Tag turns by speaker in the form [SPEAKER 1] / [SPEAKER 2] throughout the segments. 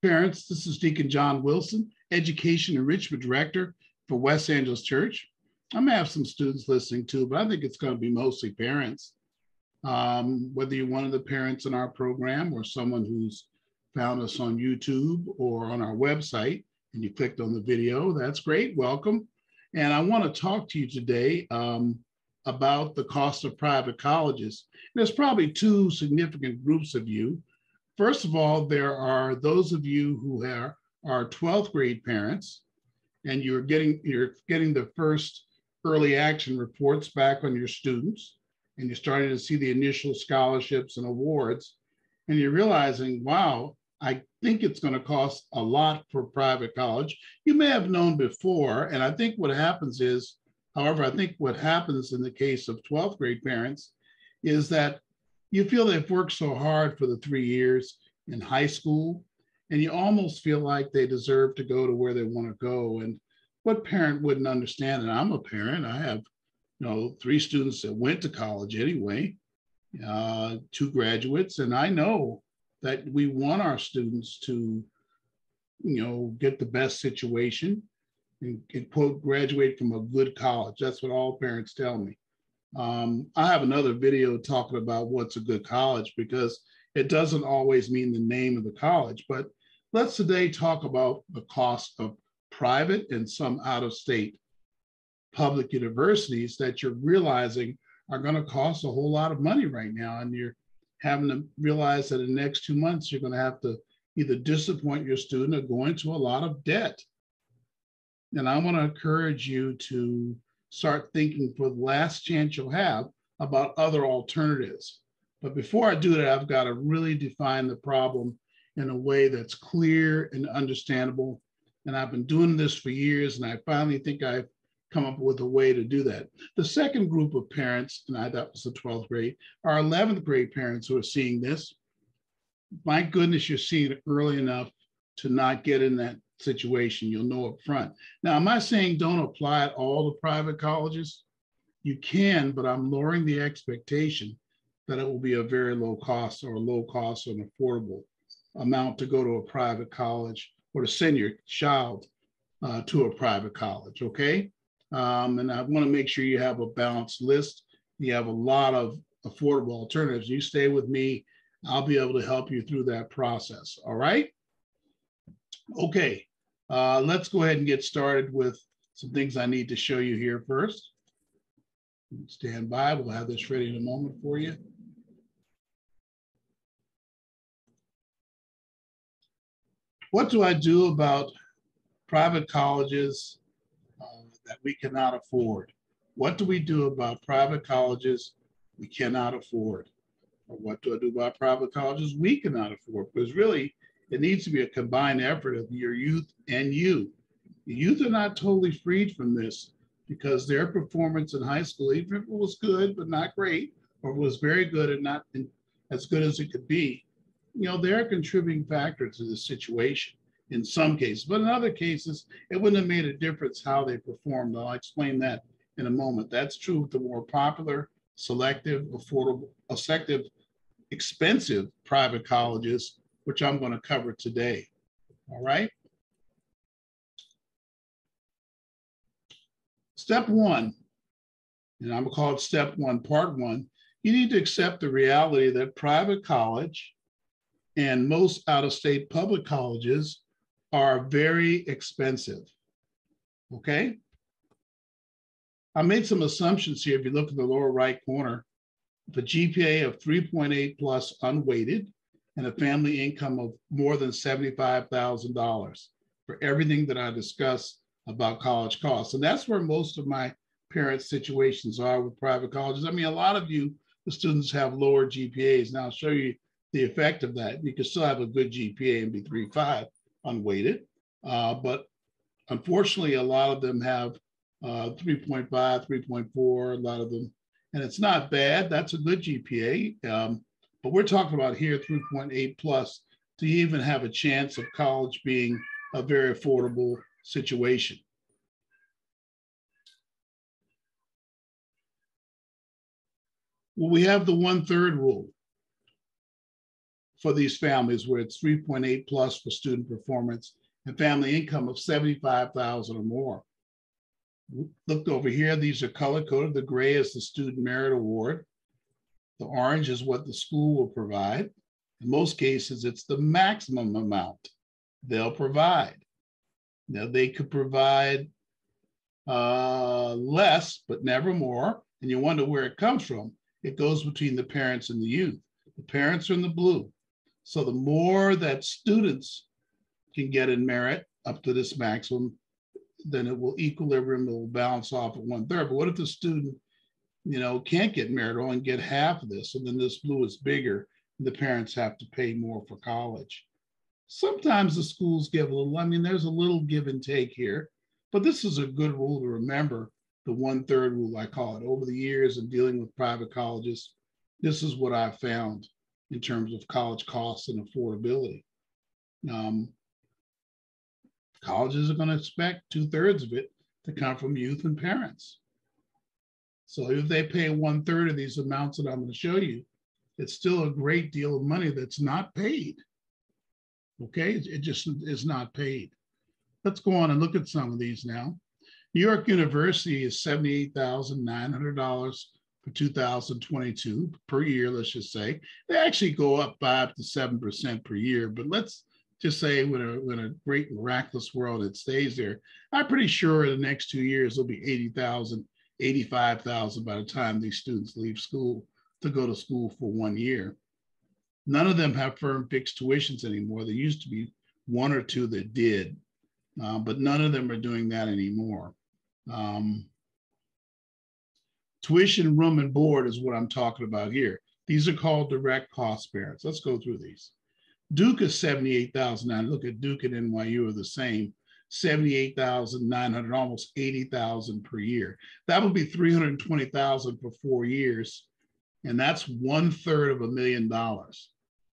[SPEAKER 1] Parents, this is Deacon John Wilson, Education Enrichment Director for West Angeles Church. I may have some students listening too, but I think it's going to be mostly parents. Whether you're one of the parents in our program or someone who's found us on YouTube or on our website and you clicked on the video, that's great, welcome. And I want to talk to you today about the cost of private colleges. There's probably two significant groups of you. First of all, there are those of you who are 12th grade parents, and you're getting the first early action reports back on your students, and you're starting to see the initial scholarships and awards, and you're realizing, wow, I think it's going to cost a lot for private college. You may have known before, and I think what happens is, however, I think what happens in the case of 12th grade parents is that you feel they've worked so hard for the 3 years in high school, and you almost feel like they deserve to go to where they want to go. And what parent wouldn't understand? And I'm a parent. I have, 3 students that went to college anyway, 2 graduates, and I know that we want our students to, get the best situation and quote, graduate from a good college. That's what all parents tell me. I have another video talking about what's a good college, because it doesn't always mean the name of the college. But let's today talk about the cost of private and some out-of-state public universities that you're realizing are going to cost a whole lot of money right now. And you're having to realize that in the next 2 months, you're going to have to either disappoint your student or go into a lot of debt. And I want to encourage you to start thinking for the last chance you'll have about other alternatives. But before I do that, I've got to really define the problem in a way that's clear and understandable. And I've been doing this for years, and I finally think I've come up with a way to do that. The second group of parents, and that was the 12th grade, are 11th grade parents who are seeing this. My goodness, you're seeing it early enough to not get in that situation. You'll know up front. Now, am I saying don't apply at all to private colleges? You can, but I'm lowering the expectation that it will be a very low cost or an affordable amount to go to a private college or to send your child to a private college, okay? And I want to make sure you have a balanced list. You have a lot of affordable alternatives. You stay with me, I'll be able to help you through that process, all right? Okay, let's go ahead and get started with some things I need to show you here first. Stand by, we'll have this ready in a moment for you. What do I do about private colleges that we cannot afford? What do we do about private colleges we cannot afford? Or what do I do about private colleges we cannot afford? Because really, it needs to be a combined effort of your youth and you. The youth are not totally freed from this, because their performance in high school, even if it was good but not great, or was very good and not as good as it could be, they're a contributing factor to the situation in some cases. But in other cases, it wouldn't have made a difference how they performed. I'll explain that in a moment. That's true with the more popular, selective, affordable, effective, expensive private colleges, which I'm going to cover today. All right. Step one, and I'm going to call it step one, part one. You need to accept the reality that private college and most out-of-state public colleges are very expensive. Okay. I made some assumptions here. If you look at the lower right corner, the GPA of 3.8 plus unweighted, and a family income of more than $75,000 for everything that I discussed about college costs. And that's where most of my parents' situations are with private colleges. I mean, a lot of you, the students, have lower GPAs. Now I'll show you the effect of that. You can still have a good GPA and be 3.5 unweighted. But unfortunately, a lot of them have 3.5, 3.4, a lot of them. And it's not bad. That's a good GPA. But we're talking about here 3.8 plus to even have a chance of college being a very affordable situation. Well, we have the 1/3 rule. for these families where it's 3.8 plus for student performance and family income of 75,000 or more. Look over here, these are color coded. The gray is the Student Merit Award. The orange is what the school will provide. In most cases, it's the maximum amount they'll provide. Now, they could provide less, but never more. And you wonder where it comes from. It goes between the parents and the youth. The parents are in the blue. So the more that students can get in merit up to this maximum, then it will equilibrium, it will balance off at 1/3. But what if the student, can't get merit or only get half of this? And then this blue is bigger, and the parents have to pay more for college. Sometimes the schools give a little, there's a little give and take here, but this is a good rule to remember, the 1/3 rule, I call it. Over the years of dealing with private colleges, this is what I've found in terms of college costs and affordability. Colleges are going to expect 2/3 of it to come from youth and parents. So if they pay 1/3 of these amounts that I'm going to show you, it's still a great deal of money that's not paid. Okay, it just is not paid. Let's go on and look at some of these now. New York University is $78,900 for 2022 per year, let's just say. They actually go up 5 to 7% per year, but let's just say when a great miraculous world it stays there, I'm pretty sure in the next 2 years, it'll be 80,000, 85,000 by the time these students leave school to go to school for 1 year. None of them have firm fixed tuitions anymore. There used to be 1 or 2 that did, but none of them are doing that anymore. Tuition, room, and board is what I'm talking about here. These are called direct cost parents. Let's go through these. Duke is $78,900. Look at Duke and NYU are the same. $78,900, almost $80,000 per year. That would be $320,000 for 4 years. And that's 1/3 of $1 million.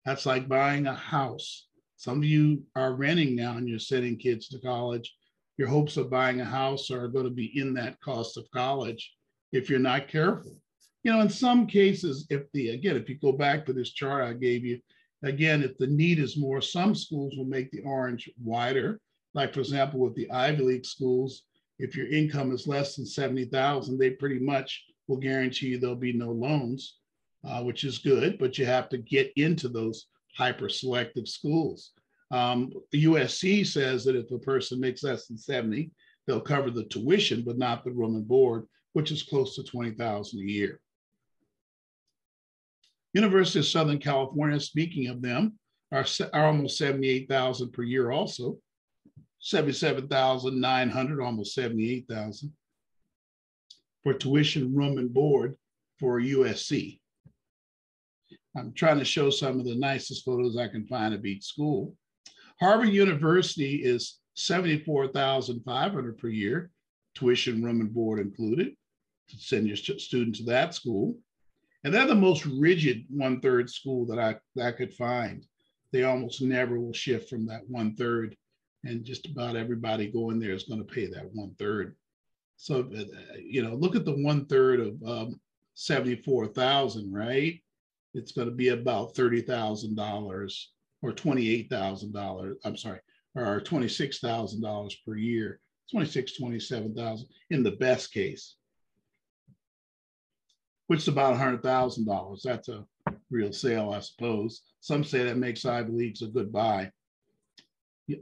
[SPEAKER 1] That's like buying a house. Some of you are renting now and you're sending kids to college. Your hopes of buying a house are going to be in that cost of college if you're not careful. In some cases, if you go back to this chart I gave you, again, if the need is more, some schools will make the orange wider. Like, for example, with the Ivy League schools, if your income is less than $70,000, they pretty much will guarantee you there'll be no loans, which is good, but you have to get into those hyper-selective schools. The USC says that if a person makes less than 70, they'll cover the tuition, but not the room and board, which is close to $20,000 a year. University of Southern California, speaking of them, are almost $78,000 per year also. $77,900, almost $78,000 for tuition, room, and board for USC. I'm trying to show some of the nicest photos I can find of each school. Harvard University is $74,500 per year, tuition, room, and board included, to send your student to that school. And they're the most rigid 1/3 school that I could find. They almost never will shift from that 1/3, and just about everybody going there is going to pay that 1/3. So, look at the 1/3 of 74,000, right? It's going to be about $30,000 or $28,000. I'm sorry, or $26,000 per year. 26, 27,000 in the best case, which is about $100,000. That's a real sale, I suppose. Some say that makes Ivy Leagues a good buy.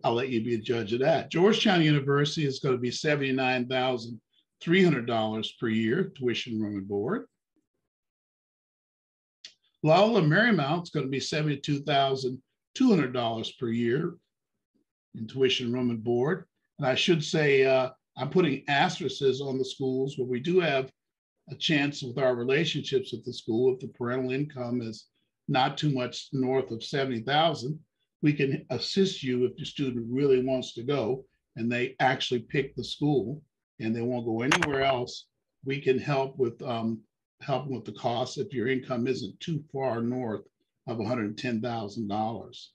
[SPEAKER 1] I'll let you be a judge of that. Georgetown University is going to be $79,300 per year, tuition, room, and board. Loyola Marymount is going to be $72,200 per year in tuition, room, and board. And I should say, I'm putting asterisks on the schools where we do have a chance with our relationships with the school. If the parental income is not too much north of 70,000, we can assist you if the student really wants to go and they actually pick the school and they won't go anywhere else. We can help with the cost if your income isn't too far north of $110,000.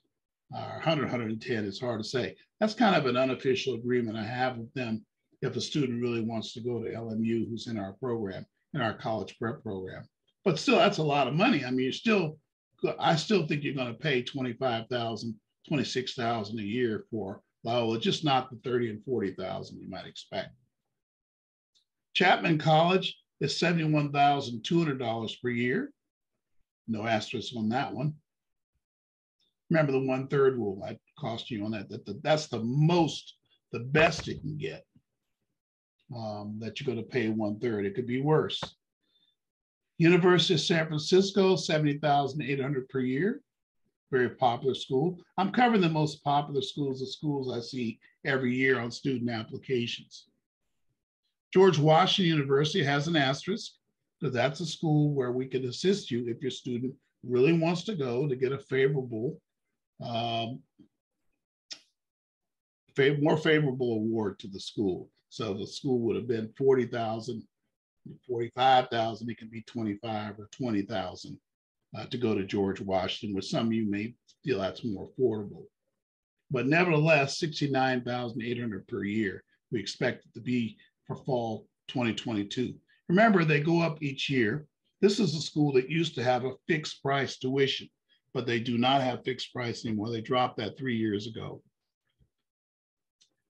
[SPEAKER 1] 110 is hard to say. That's kind of an unofficial agreement I have with them if a student really wants to go to LMU who's in our program, in our college prep program. But still, that's a lot of money. You're still I still think you're going to pay $25,000, $26,000 a year for Loyola, just not the $30,000 and $40,000 you might expect. Chapman College is $71,200 per year. No asterisk on that one. Remember the 1/3 rule I cost you on that. That's the best you can get. That you're going to pay 1/3. It could be worse. University of San Francisco, $70,800 per year. Very popular school. I'm covering the most popular schools, the schools I see every year on student applications. George Washington University has an asterisk, because that's a school where we can assist you if your student really wants to go to get a favorable, more favorable award to the school. So the school would have been $40,000, $45,000. It can be $25,000 or $20,000 to go to George Washington, which some of you may feel that's more affordable. But nevertheless, $69,800 per year. We expect it to be for fall 2022. Remember, they go up each year. This is a school that used to have a fixed price tuition, but they do not have fixed price anymore. They dropped that 3 years ago.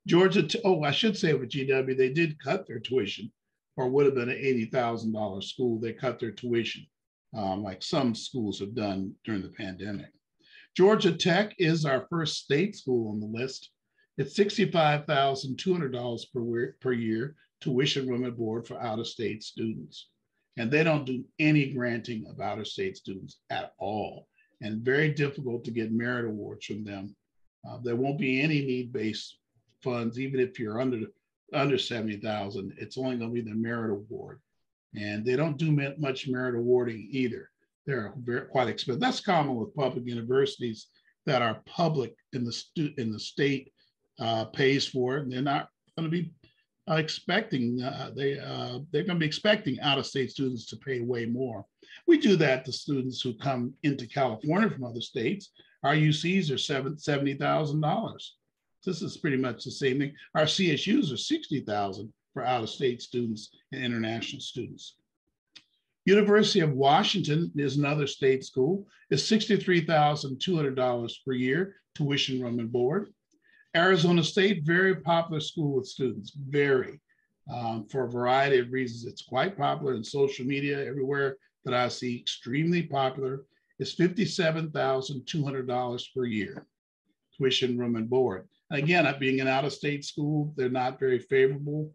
[SPEAKER 1] Georgia, I should say with GW, they did cut their tuition, or would have been an $80,000 school. They cut their tuition, like some schools have done during the pandemic. Georgia Tech is our first state school on the list. It's $65,200 per year, tuition, room, and board for out-of-state students. And they don't do any granting of out-of-state students at all, and very difficult to get merit awards from them. There won't be any need-based funds, even if you're under 70,000. It's only going to be the merit award, and they don't do much merit awarding either. They're quite expensive. That's common with public universities that are public in the state pays for it, and they're not going to be expecting they're going to be expecting out-of-state students to pay way more. We do that to students who come into California from other states. Our UCs are $70,000. This is pretty much the same thing. Our CSUs are $60,000 for out-of-state students and international students. University of Washington is another state school. It's $63,200 per year, tuition, room, and board. Arizona State, very popular school with students, very, for a variety of reasons. It's quite popular in social media, everywhere that I see, extremely popular. It's $57,200 per year, tuition, room, and board. And again, being an out-of-state school, they're not very favorable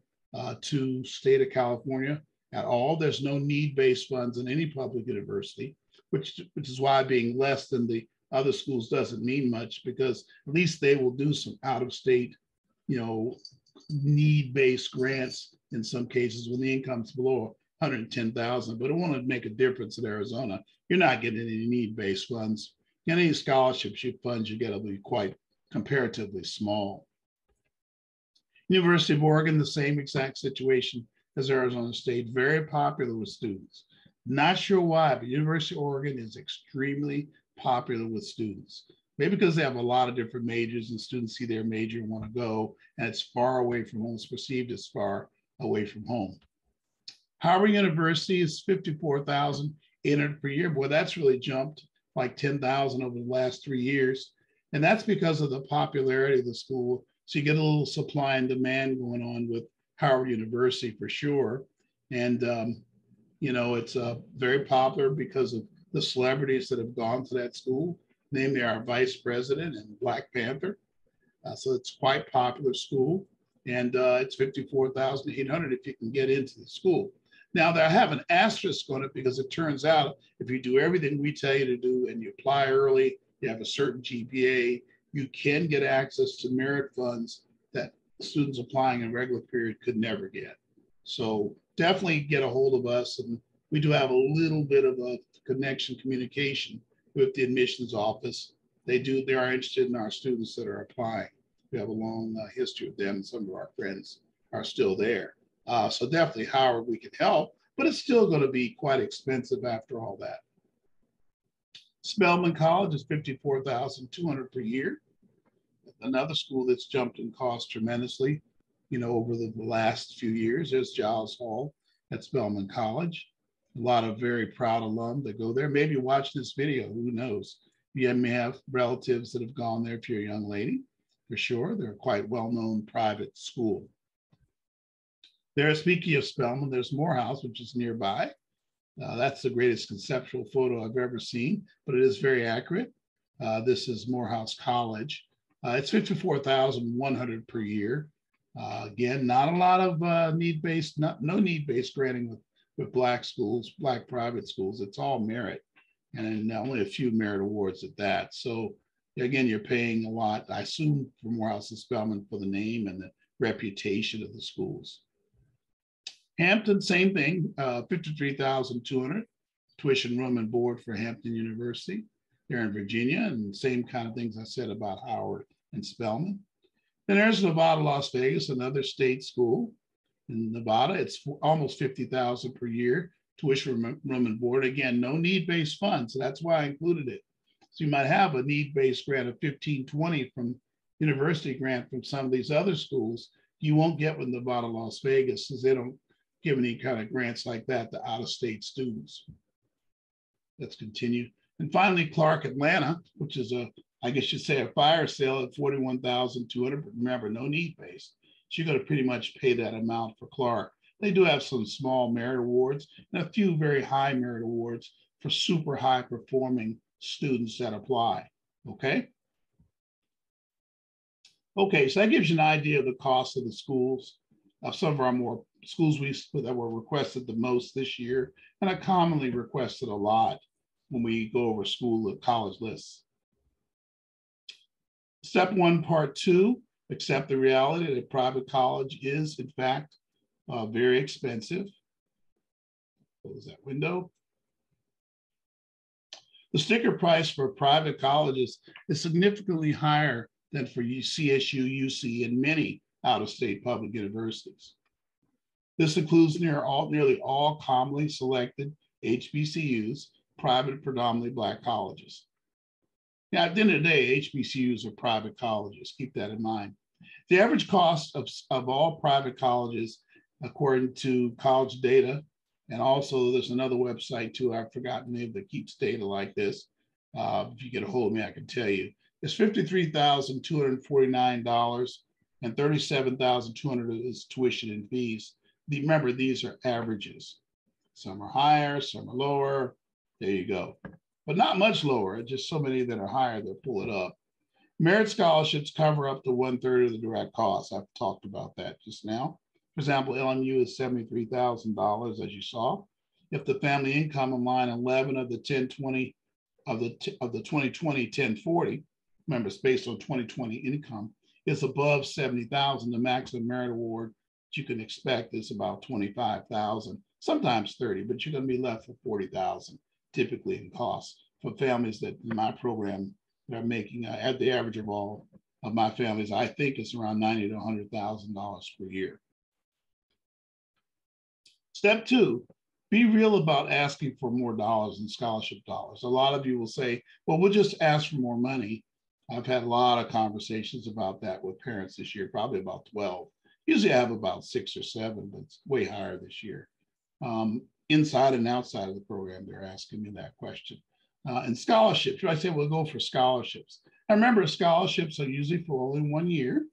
[SPEAKER 1] to state of California at all. There's no need-based funds in any public university, which is why being less than the other schools doesn't mean much, because at least they will do some out-of-state, need-based grants in some cases when the income's below 110,000. But it won't make a difference in Arizona. You're not getting any need-based funds. Any scholarships funds you get will be quite comparatively small. University of Oregon, the same exact situation as Arizona State, very popular with students. Not sure why, but University of Oregon is extremely popular with students. Maybe because they have a lot of different majors and students see their major and want to go, and it's far away from home. It's perceived as far away from home. Howard University is $54,800 per year. Boy, that's really jumped like 10,000 over the last 3 years. And that's because of the popularity of the school. So you get a little supply and demand going on with Howard University for sure. And, it's very popular because of the celebrities that have gone to that school, namely our vice president and Black Panther. So it's quite popular school. And it's $54,800 if you can get into the school. Now, I have an asterisk on it because it turns out if you do everything we tell you to do and you apply early, you have a certain GPA, you can get access to merit funds that students applying in regular period could never get. So definitely get a hold of us. And we do have a little bit of a communication with the admissions office. They are interested in our students that are applying. We have a long history with them. Some of our friends are still there. So definitely, Howard, we can help, but it's still going to be quite expensive after all that. Spelman College is $54,200 per year. Another school that's jumped in cost tremendously, over the last few years. There's Giles Hall at Spelman College. A lot of very proud alum that go there. Maybe watch this video, who knows? You may have relatives that have gone there if you're a young lady, for sure. They're a quite well-known private school. There, speaking of Spelman, there's Morehouse, which is nearby. That's the greatest conceptual photo I've ever seen, but it is very accurate. This is Morehouse College. It's $54,100 per year. Again, not a lot of need-based, no need-based granting with Black schools, Black private schools. It's all merit, and only a few merit awards at that. So again, you're paying a lot, I assume, for Morehouse and Spelman for the name and the reputation of the schools. Hampton, same thing, $53,200 tuition, room, and board for Hampton University. They're in Virginia, and same kind of things I said about Howard and Spelman. Then there's Nevada, Las Vegas, another state school in Nevada. It's almost $50,000 per year, tuition, room, and board. Again, no need-based funds, so that's why I included it. So you might have a need-based grant of $15,000, $20,000 from university grant from some of these other schools. You won't get with Nevada, Las Vegas, because they don't give any kind of grants like that to out-of-state students. Let's continue. And finally, Clark, Atlanta, which is I guess you'd say a fire sale at $41,200, but remember, no need-based. So you're going to pretty much pay that amount for Clark. They do have some small merit awards and a few very high merit awards for super high performing students that apply, okay? Okay, so that gives you an idea of the cost of the schools, of some of our more schools that were requested the most this year, and I commonly requested a lot when we go over college lists. Step 1, part 2, accept the reality that private college is, in fact, very expensive. Close that window. The sticker price for private colleges is significantly higher than for CSU, UC, and many out-of-state public universities. This includes nearly all commonly selected HBCUs, private, predominantly Black colleges. Now, at the end of the day, HBCUs are private colleges. Keep that in mind. The average cost of all private colleges, according to college data, and also there's another website too, I've forgotten the name, that keeps data like this. If you get a hold of me, I can tell you. It's $53,249, and $37,200 is tuition and fees. Remember, these are averages. Some are higher, some are lower. There you go. But not much lower, just so many that are higher that pull it up. Merit scholarships cover up to 1/3 of the direct costs. I've talked about that just now. For example, LMU is $73,000, as you saw. If the family income in line 11 of the 1020 of the 2020 1040, remember it's based on 2020 income, is above 70,000. The maximum merit award that you can expect is about 25,000, sometimes 30, but you're going to be left with 40,000 typically in costs for families that in my program that are making at the average of all of my families, I think it's around $90,000 to $100,000 per year. Step 2, be real about asking for more dollars in scholarship dollars. A lot of you will say, well, we'll just ask for more money. I've had a lot of conversations about that with parents this year, probably about 12. Usually I have about 6 or 7, but it's way higher this year. Inside and outside of the program, they're asking me that question. And scholarships, I say we'll go for scholarships. I remember scholarships are usually for only 1 year,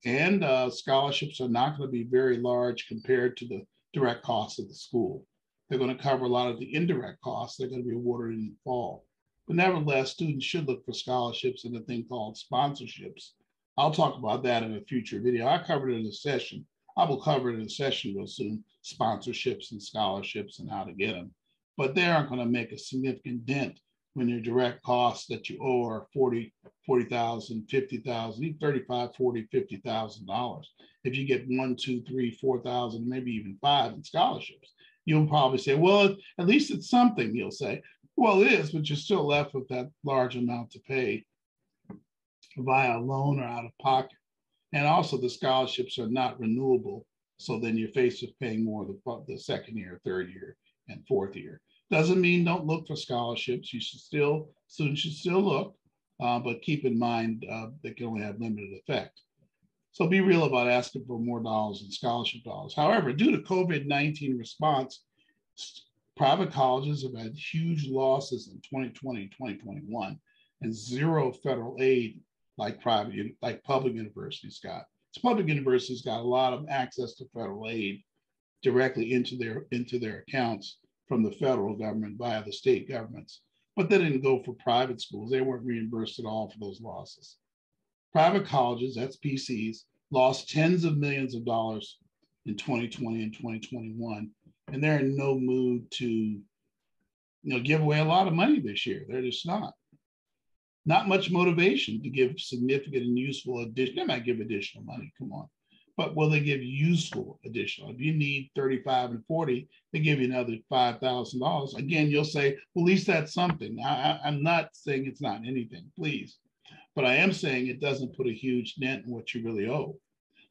[SPEAKER 1] and scholarships are not going to be very large compared to the direct costs of the school. They're going to cover a lot of the indirect costs. They're going to be awarded in the fall. But nevertheless, students should look for scholarships and a thing called sponsorships. I'll talk about that in a future video. I covered it in a session. I will cover it in a session real soon, sponsorships and scholarships and how to get them. But they aren't going to make a significant dent when your direct costs that you owe are $40,000, $50,000, even $35,000, $40,000, $50,000. If you get 1, 2, 3, 4,000, maybe even 5 in scholarships, you'll probably say, well, at least it's something, you'll say. Well, it is, but you're still left with that large amount to pay via loan or out of pocket. And also the scholarships are not renewable. So then you're faced with paying more the second year, third year, and fourth year. Doesn't mean don't look for scholarships. Students should still look, but keep in mind they can only have limited effect. So be real about asking for more dollars in scholarship dollars. However, due to COVID-19 response, Private colleges have had huge losses in 2020, 2021, and zero federal aid like public universities got. So public universities got a lot of access to federal aid directly into their accounts from the federal government via the state governments. But they didn't go for private schools. They weren't reimbursed at all for those losses. Private colleges, that's PCs, lost tens of millions of dollars in 2020 and 2021, and they're in no mood to give away a lot of money this year. They're just not. Not much motivation to give significant and useful addition. They might give additional money, come on. But will they give useful additional? If you need 35 and 40, they give you another $5,000. Again, you'll say, well, at least that's something. I'm not saying it's not anything, please. But I am saying it doesn't put a huge dent in what you really owe.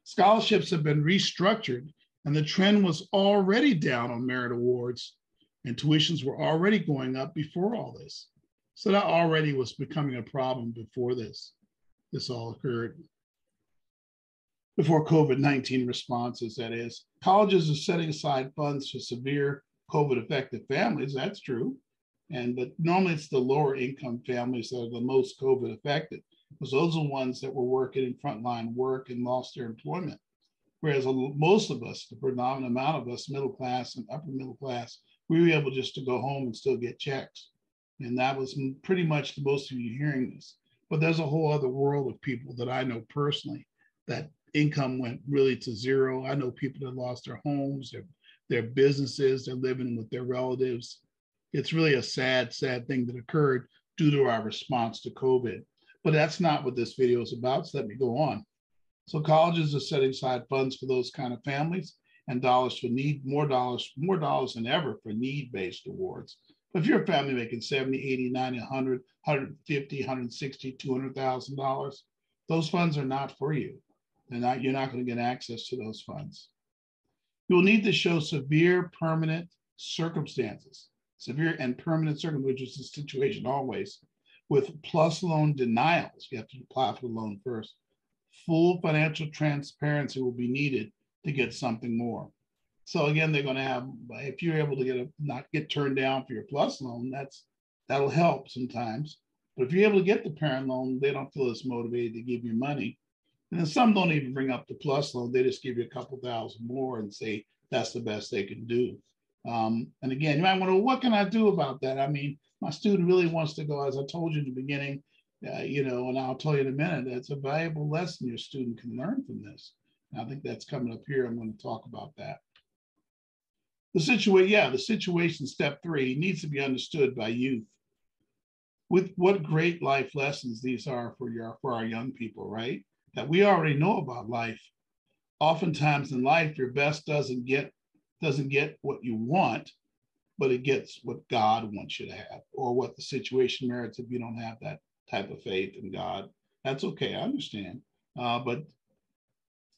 [SPEAKER 1] Scholarships have been restructured, and the trend was already down on merit awards, and tuitions were already going up before all this. So that already was becoming a problem before this all occurred. Before COVID-19 responses, that is. Colleges are setting aside funds for severe COVID-affected families, that's true. But normally it's the lower income families that are the most COVID affected, because those are the ones that were working in frontline work and lost their employment. Whereas most of us, the predominant amount of us, middle class and upper middle class, we were able just to go home and still get checks. And that was pretty much the most of you hearing this. But there's a whole other world of people that I know personally that income went really to zero. I know people that lost their homes, their businesses, they're living with their relatives. It's really a sad, sad thing that occurred due to our response to COVID. But that's not what this video is about, so let me go on. So colleges are setting aside funds for those kind of families and dollars for need, more dollars than ever for need-based awards. But if you're a family making 70, 80, 90, 100, 150, 160, $200,000, those funds are not for you. You're not going to get access to those funds. You'll need to show severe permanent circumstances, severe and permanent circumstances, which is the situation always, with plus loan denials. You have to apply for the loan first. Full financial transparency will be needed to get something more. So again, they're going to have, if you're able to not get turned down for your plus loan, that'll help sometimes. But if you're able to get the parent loan, they don't feel as motivated to give you money. And then some don't even bring up the plus loan. They just give you a couple thousand more and say that's the best they can do. And again, you might wonder, what can I do about that? I mean, my student really wants to go, as I told you in the beginning, and I'll tell you in a minute, that's a valuable lesson your student can learn from this. And I think that's coming up here. I'm going to talk about that. The situation, step 3, needs to be understood by youth. With what great life lessons these are for our young people, right? That we already know about life. Oftentimes in life, your best doesn't get what you want, but it gets what God wants you to have, or what the situation merits if you don't have that type of faith in God. That's okay, I understand. But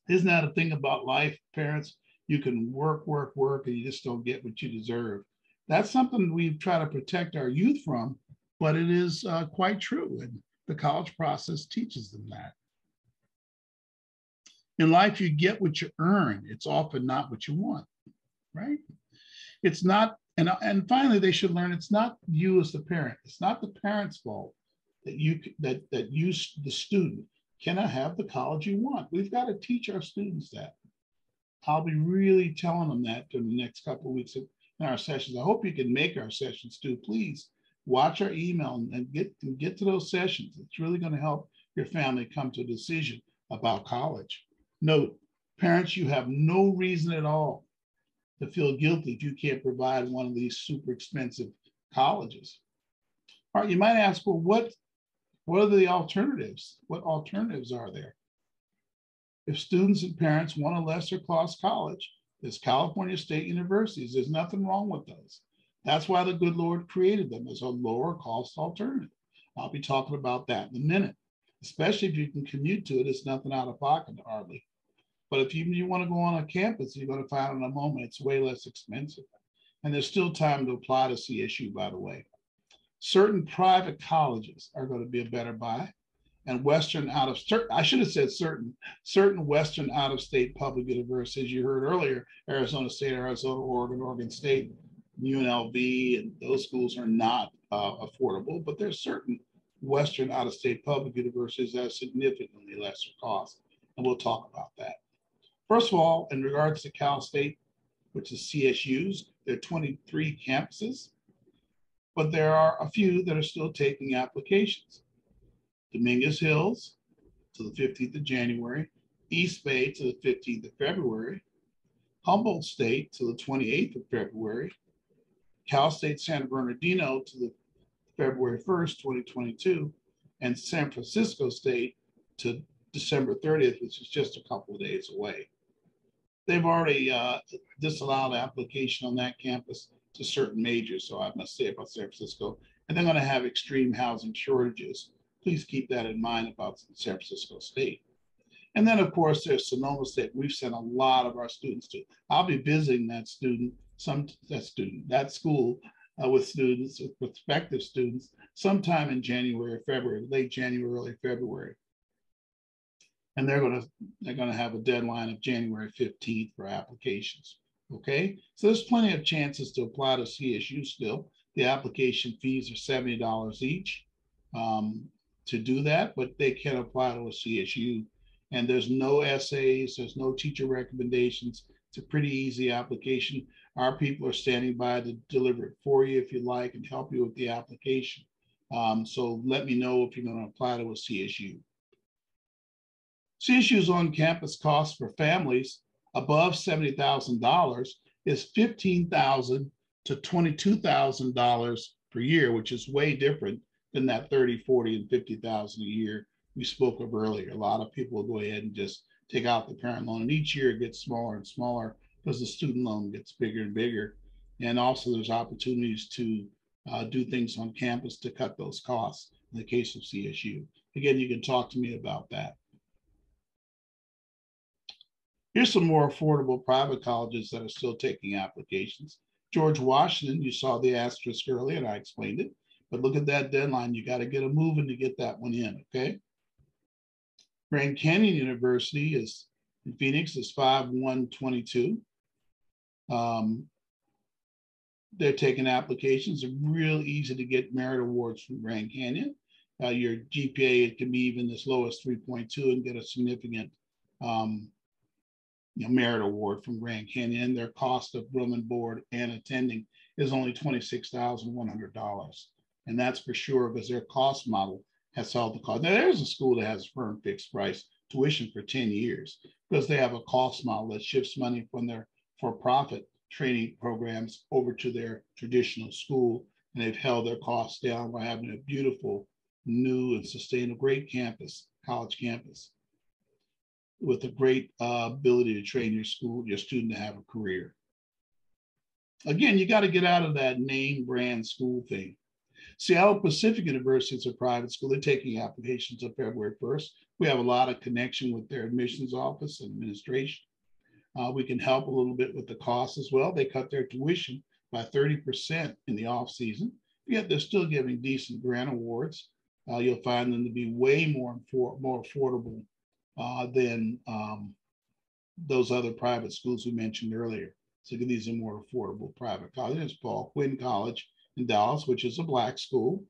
[SPEAKER 1] isn't that a thing about life, parents? You can work, and you just don't get what you deserve. That's something we try to protect our youth from, but it is quite true. And the college process teaches them that. In life, you get what you earn. It's often not what you want, right? It's not, and finally, they should learn it's not you as the parent. It's not the parent's fault that you, the student, cannot have the college you want. We've got to teach our students that. I'll be really telling them that during the next couple of weeks in our sessions. I hope you can make our sessions too. Please watch our email and get to those sessions. It's really going to help your family come to a decision about college. Note, parents, you have no reason at all to feel guilty if you can't provide one of these super expensive colleges. All right, you might ask, well, what are the alternatives? What alternatives are there? If students and parents want a lesser cost college, there's California State Universities. There's nothing wrong with those. That's why the good Lord created them as a lower cost alternative. I'll be talking about that in a minute, especially if you can commute to it. It's nothing out of pocket hardly. But if you want to go on a campus, you're going to find in a moment it's way less expensive. And there's still time to apply to CSU, by the way. Certain private colleges are going to be a better buy. And certain Western out-of-state public universities, you heard earlier, Arizona State, Oregon State, UNLV, and those schools are not affordable, but there's certain Western out-of-state public universities that are significantly lesser cost, and we'll talk about that. First of all, in regards to Cal State, which is CSUs, there are 23 campuses, but there are a few that are still taking applications. Dominguez Hills to the 15th of January, East Bay to the 15th of February, Humboldt State to the 28th of February, Cal State San Bernardino to the February 1st, 2022, and San Francisco State to December 30th, which is just a couple of days away. They've already disallowed application on that campus to certain majors, so I must say about San Francisco, and they're going to have extreme housing shortages. Please keep that in mind about San Francisco State. And then, of course, there's Sonoma State. We've sent a lot of our students to. I'll be visiting that school with students, with prospective students, sometime in January or February, late January, early February. And they're gonna have a deadline of January 15th for applications. Okay, so there's plenty of chances to apply to CSU still. The application fees are $70 each to do that, but they can apply to a CSU. And there's no essays, there's no teacher recommendations. It's a pretty easy application. Our people are standing by to deliver it for you if you like and help you with the application. So let me know if you're going to apply to a CSU. CSU's on-campus cost for families above $70,000 is $15,000 to $22,000 per year, which is way different than that $30,000, $40,000, and $50,000 a year we spoke of earlier. A lot of people will go ahead and just take out the parent loan, and each year it gets smaller and smaller because the student loan gets bigger and bigger. And also there's opportunities to do things on campus to cut those costs in the case of CSU. Again, you can talk to me about that. Here's some more affordable private colleges that are still taking applications. George Washington, you saw the asterisk earlier and I explained it, but look at that deadline. You got to get a moving to get that one in, okay? Grand Canyon University is in Phoenix is 5/1/22. They're taking applications. It's real easy to get merit awards from Grand Canyon. Your GPA, it can be even as low as 3.2 and get a significant merit award from Grand Canyon. Their cost of room and board and attending is only $26,100. And that's for sure because their cost model has solved the cost. Now, there's a school that has a firm fixed price tuition for 10 years because they have a cost model that shifts money from their for-profit training programs over to their traditional school. And they've held their costs down by having a beautiful, new, and sustainable, great campus, college campus, with a great ability to train your student to have a career. Again, you got to get out of that name brand school thing. Seattle Pacific University is a private school. They're taking applications on February 1st. We have a lot of connection with their admissions office and administration. We can help a little bit with the cost as well. They cut their tuition by 30% in the off season, yet they're still giving decent grant awards. You'll find them to be way more affordable than those other private schools we mentioned earlier. So these are more affordable private colleges. There's Paul Quinn College in Dallas, which is a Black school,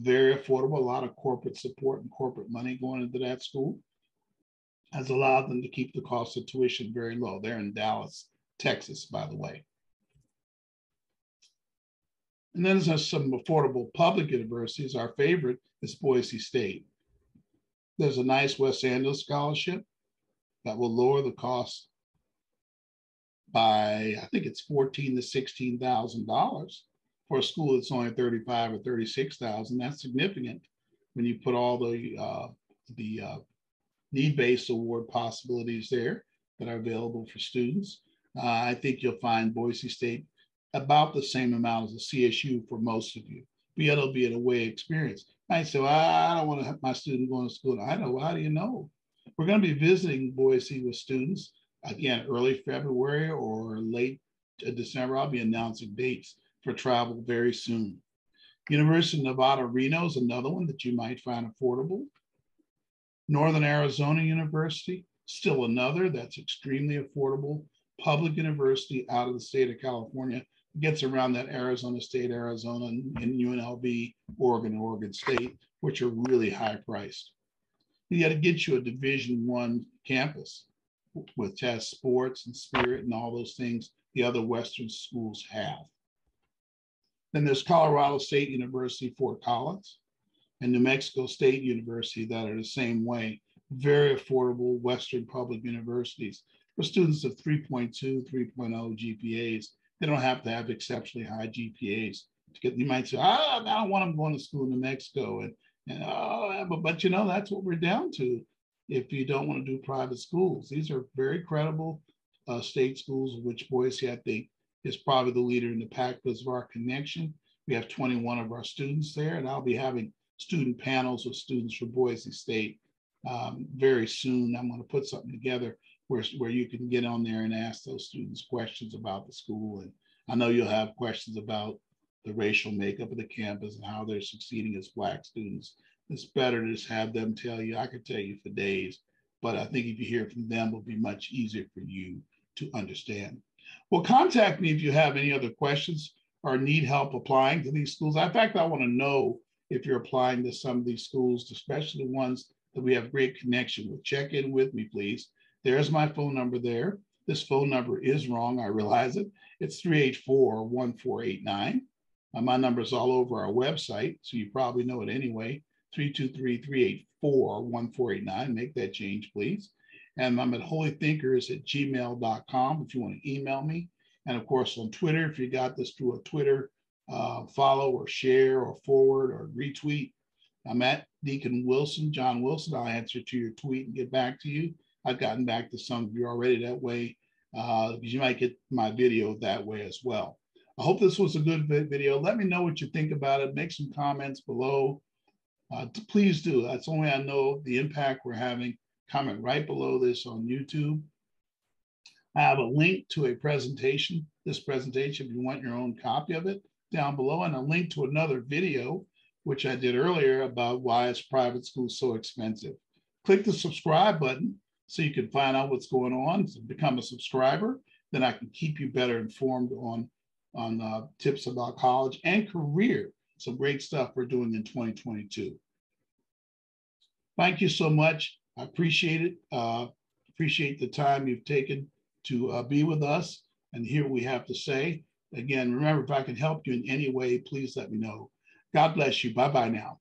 [SPEAKER 1] very affordable, a lot of corporate support and corporate money going into that school has allowed them to keep the cost of tuition very low. They're in Dallas, Texas, by the way. And then there's some affordable public universities. Our favorite is Boise State. There's a nice West Angeles scholarship that will lower the cost by, I think it's $14,000 to $16,000 for a school that's only $35,000 or $36,000. That's significant when you put all the need-based award possibilities there that are available for students. I think you'll find Boise State about the same amount as a CSU for most of you, but yet it'll be an away experience. I say, well, I don't want to have my student going to school. I know, how do you know? We're going to be visiting Boise with students, again, early February or late December. I'll be announcing dates for travel very soon. University of Nevada, Reno is another one that you might find affordable. Northern Arizona University, still another that's extremely affordable public university out of the state of California gets around that Arizona State, Arizona, and UNLV, Oregon State, which are really high priced. You got to get you a Division I campus with test sports and spirit and all those things the other Western schools have. Then there's Colorado State University, Fort Collins, and New Mexico State University that are the same way. Very affordable Western public universities for students of 3.2, 3.0 GPAs. They don't have to have exceptionally high GPAs to get. You might say, I don't want them going to school in New Mexico, but you know, that's what we're down to if you don't want to do private schools. These are very credible state schools, of which Boise, I think, is probably the leader in the pack because of our connection. We have 21 of our students there, and I'll be having student panels with students from Boise State very soon. I'm going to put something together where you can get on there and ask those students questions about the school. And I know you'll have questions about the racial makeup of the campus and how they're succeeding as Black students. It's better to just have them tell you. I could tell you for days, but I think if you hear from them, it'll be much easier for you to understand. Well, contact me if you have any other questions or need help applying to these schools. In fact, I want to know if you're applying to some of these schools, especially the ones that we have great connection with. Check in with me, please. There's my phone number there. This phone number is wrong. I realize it. It's 384-1489. My number is all over our website, so you probably know it anyway. 323-384-1489. Make that change, please. And I'm at holythinkers@gmail.com if you want to email me. And of course, on Twitter, if you got this through a Twitter follow or share or forward or retweet, I'm at Deacon Wilson, John Wilson. I'll answer to your tweet and get back to you. I've gotten back to some of you already that way, because you might get my video that way as well. I hope this was a good video. Let me know what you think about it. Make some comments below. Please do. That's only I know the impact we're having. Comment right below this on YouTube. I have a link to a presentation, this presentation, if you want your own copy of it, down below, and a link to another video, which I did earlier about why is private school so expensive. Click the subscribe button so you can find out what's going on, so become a subscriber. Then I can keep you better informed on tips about college and career. Some great stuff we're doing in 2022. Thank you so much. I appreciate it. Appreciate the time you've taken to be with us and hear what we have to say. Again, remember, if I can help you in any way, please let me know. God bless you. Bye-bye now.